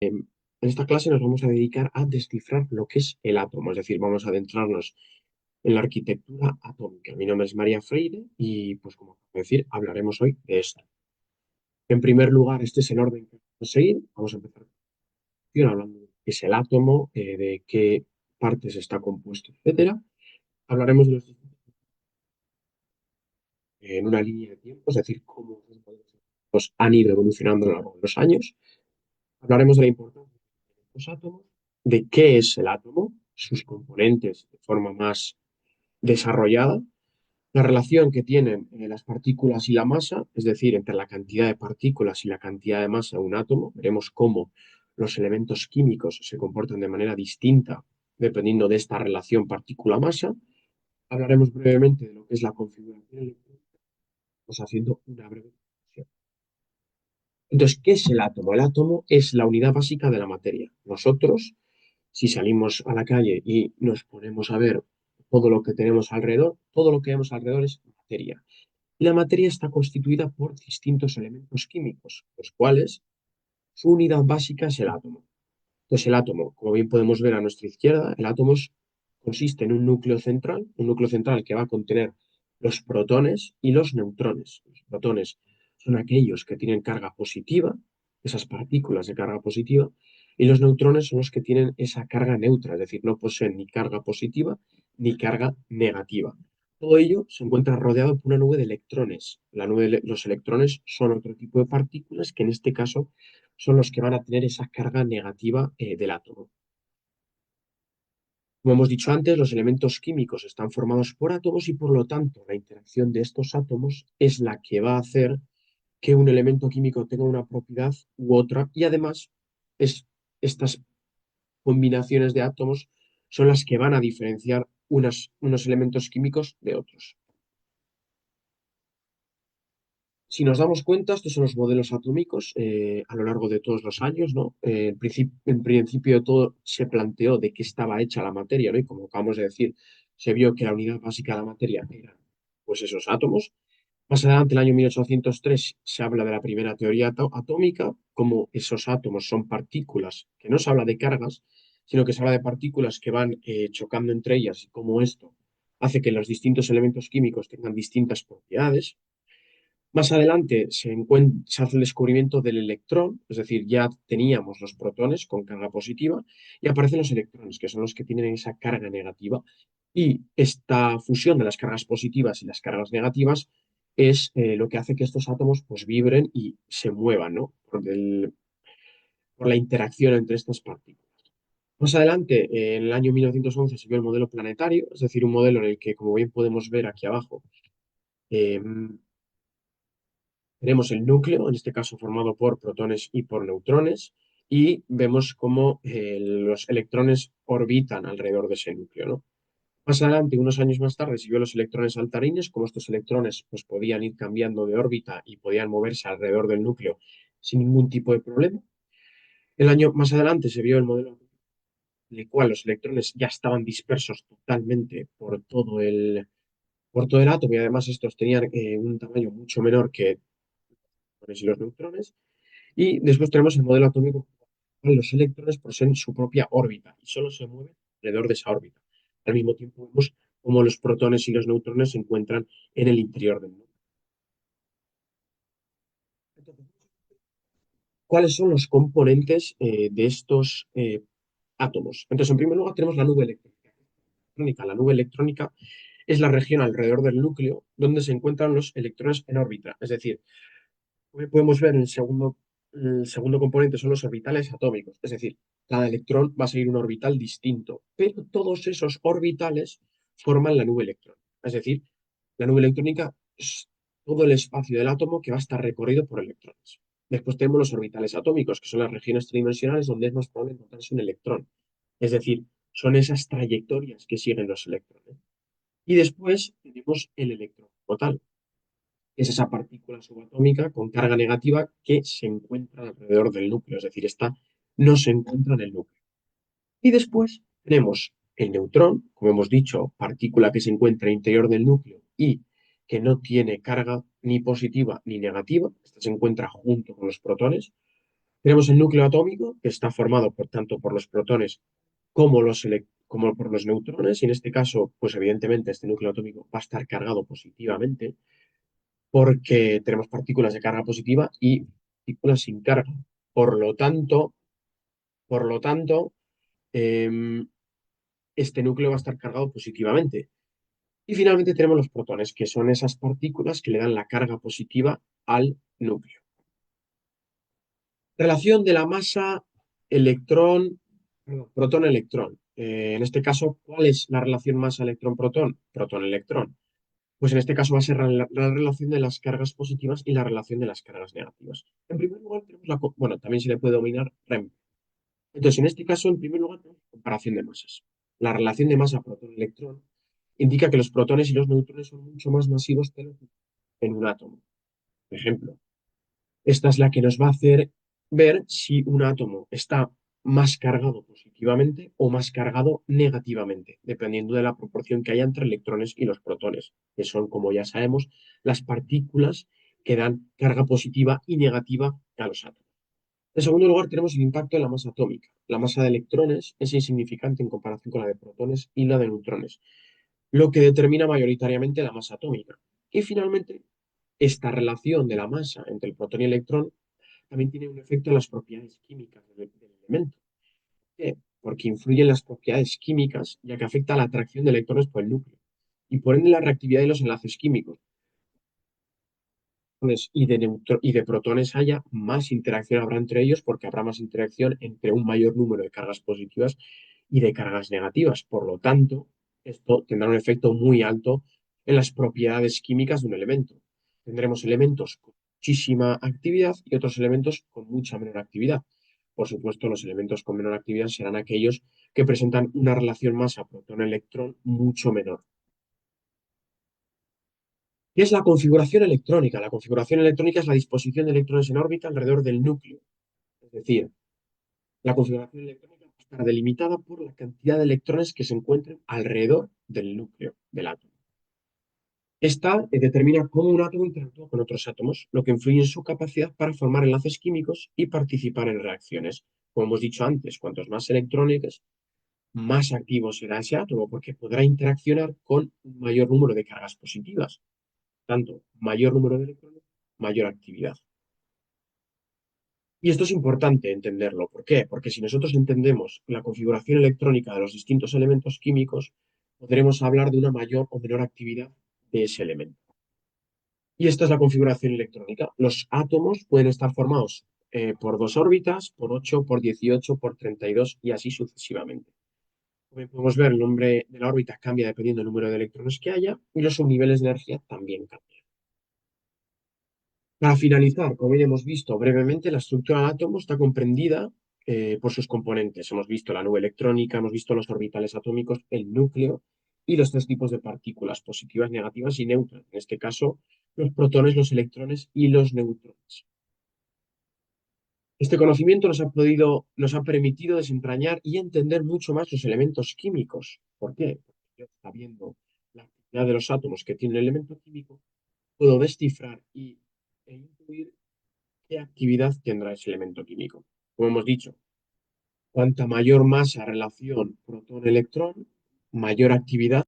En esta clase nos vamos a dedicar a descifrar lo que es el átomo, es decir, vamos a adentrarnos en la arquitectura atómica. Mi nombre es María Freire y, pues como acabo de decir, hablaremos hoy de esto. En primer lugar, este es el orden que vamos a seguir. Vamos a empezar hablando de qué es el átomo, de qué partes está compuesto, etcétera. Hablaremos de los en una línea de tiempo, es decir, cómo los modelos han ido evolucionando a lo largo de los años. Hablaremos de la importancia de los átomos, de qué es el átomo, sus componentes de forma más desarrollada, la relación que tienen las partículas y la masa, es decir, entre la cantidad de partículas y la cantidad de masa de un átomo. Veremos cómo los elementos químicos se comportan de manera distinta dependiendo de esta relación partícula-masa. Hablaremos brevemente de lo que es la configuración electrónica, pues haciendo una breve introducción. Entonces, ¿qué es el átomo? El átomo es la unidad básica de la materia. Nosotros, si salimos a la calle y nos ponemos a ver todo lo que tenemos alrededor, todo lo que vemos alrededor es materia. Y la materia está constituida por distintos elementos químicos, los cuales su unidad básica es el átomo. Entonces, el átomo, como bien podemos ver a nuestra izquierda, consiste en un núcleo central que va a contener los protones y los neutrones. Los protones son aquellos que tienen carga positiva, esas partículas de carga positiva, y los neutrones son los que tienen esa carga neutra, es decir, no poseen ni carga positiva ni carga negativa. Todo ello se encuentra rodeado por una nube de electrones. Los electrones son otro tipo de partículas que en este caso son los que van a tener esa carga negativa del átomo. Como hemos dicho antes, los elementos químicos están formados por átomos y por lo tanto la interacción de estos átomos es la que va a hacer que un elemento químico tenga una propiedad u otra y además estas combinaciones de átomos son las que van a diferenciar unos elementos químicos de otros. Si nos damos cuenta, estos son los modelos atómicos a lo largo de todos los años, ¿no? En principio de todo se planteó de qué estaba hecha la materia, ¿no? Y como acabamos de decir, se vio que la unidad básica de la materia eran pues esos átomos. Más adelante, en el año 1803, se habla de la primera teoría atómica, como esos átomos son partículas, que no se habla de cargas, sino que se habla de partículas que van chocando entre ellas y cómo esto hace que los distintos elementos químicos tengan distintas propiedades. Más adelante se hace el descubrimiento del electrón, es decir, ya teníamos los protones con carga positiva y aparecen los electrones, que son los que tienen esa carga negativa. Y esta fusión de las cargas positivas y las cargas negativas es lo que hace que estos átomos pues vibren y se muevan, ¿no? Por la interacción entre estas partículas. Más adelante, en el año 1911, se vio el modelo planetario, es decir, un modelo en el que, como bien podemos ver aquí abajo, eh, tenemos el núcleo, en este caso formado por protones y por neutrones, y vemos cómo los electrones orbitan alrededor de ese núcleo, ¿no? Más adelante, unos años más tarde, se vio los electrones saltarines, como estos electrones pues, podían ir cambiando de órbita y podían moverse alrededor del núcleo sin ningún tipo de problema. El año más adelante se vio el modelo en el cual los electrones ya estaban dispersos totalmente por todo el átomo y además estos tenían un tamaño mucho menor que los protones y los neutrones. Y después tenemos el modelo atómico. Los electrones poseen su propia órbita y solo se mueven alrededor de esa órbita. Al mismo tiempo vemos cómo los protones y los neutrones se encuentran en el interior del núcleo. Entonces, ¿cuáles son los componentes de estos átomos? Entonces, en primer lugar, tenemos la nube electrónica. La nube electrónica es la región alrededor del núcleo donde se encuentran los electrones en órbita. Es decir, como podemos ver, el segundo componente son los orbitales atómicos, es decir, cada electrón va a seguir un orbital distinto, pero todos esos orbitales forman la nube electrónica. Es decir, la nube electrónica es todo el espacio del átomo que va a estar recorrido por electrones. Después tenemos los orbitales atómicos, que son las regiones tridimensionales donde es más probable encontrarse un electrón. Es decir, son esas trayectorias que siguen los electrones. Y después tenemos el electrón como tal, es esa partícula subatómica con carga negativa que se encuentra alrededor del núcleo, es decir, esta no se encuentra en el núcleo. Y después tenemos el neutrón, como hemos dicho, partícula que se encuentra al interior del núcleo y que no tiene carga ni positiva ni negativa, esta se encuentra junto con los protones. Tenemos el núcleo atómico, que está formado por tanto por los protones como por los neutrones, y en este caso, pues evidentemente este núcleo atómico va a estar cargado positivamente, porque tenemos partículas de carga positiva y partículas sin carga. Por lo tanto, por lo tanto, em, este núcleo va a estar cargado positivamente. Y finalmente tenemos los protones, que son esas partículas que le dan la carga positiva al núcleo. Relación de la masa electrón, perdón, protón-electrón. En este caso, ¿cuál es la relación masa electrón-protón? Protón-electrón. Pues en este caso va a ser la relación de las cargas positivas y la relación de las cargas negativas. En primer lugar, tenemos bueno, también se le puede denominar REM. Entonces, en este caso, en primer lugar, tenemos comparación de masas. La relación de masa protón-electrón indica que los protones y los neutrones son mucho más masivos que los en un átomo. Por ejemplo, esta es la que nos va a hacer ver si un átomo está más cargado positivamente o más cargado negativamente, dependiendo de la proporción que haya entre electrones y los protones, que son, como ya sabemos, las partículas que dan carga positiva y negativa a los átomos. En segundo lugar, tenemos el impacto en la masa atómica. La masa de electrones es insignificante en comparación con la de protones y la de neutrones, lo que determina mayoritariamente la masa atómica. Y finalmente, esta relación de la masa entre el protón y el electrón también tiene un efecto en las propiedades químicas del elemento. ¿Por qué? Porque influye en las propiedades químicas, ya que afecta a la atracción de electrones por el núcleo y por ende la reactividad de los enlaces químicos. Y de protones haya, más interacción habrá entre ellos porque habrá más interacción entre un mayor número de cargas positivas y de cargas negativas. Por lo tanto, esto tendrá un efecto muy alto en las propiedades químicas de un elemento. Tendremos elementos con muchísima actividad y otros elementos con mucha menor actividad. Por supuesto, los elementos con menor actividad serán aquellos que presentan una relación masa protón-electrón mucho menor. ¿Qué es la configuración electrónica? La configuración electrónica es la disposición de electrones en órbita alrededor del núcleo. Es decir, la configuración electrónica va a estar delimitada por la cantidad de electrones que se encuentren alrededor del núcleo del átomo. Esta determina cómo un átomo interactúa con otros átomos, lo que influye en su capacidad para formar enlaces químicos y participar en reacciones. Como hemos dicho antes, cuantos más electrones, más activo será ese átomo, porque podrá interaccionar con un mayor número de cargas positivas. Tanto, mayor número de electrones, mayor actividad. Y esto es importante entenderlo. ¿Por qué? Porque si nosotros entendemos la configuración electrónica de los distintos elementos químicos, podremos hablar de una mayor o menor actividad de ese elemento. Y esta es la configuración electrónica. Los átomos pueden estar formados por dos órbitas, por 8, por 18, por 32 y así sucesivamente. Como podemos ver, el nombre de la órbita cambia dependiendo del número de electrones que haya y los subniveles de energía también cambian. Para finalizar, como ya hemos visto brevemente, la estructura del átomo está comprendida por sus componentes. Hemos visto la nube electrónica, hemos visto los orbitales atómicos, el núcleo y los tres tipos de partículas, positivas, negativas y neutras. En este caso, los protones, los electrones y los neutrones. Este conocimiento nos ha permitido desentrañar y entender mucho más los elementos químicos. ¿Por qué? Porque yo, sabiendo la actividad de los átomos que tiene un elemento químico, puedo descifrar e intuir qué actividad tendrá ese elemento químico. Como hemos dicho, cuanta mayor masa relación protón-electrón, mayor actividad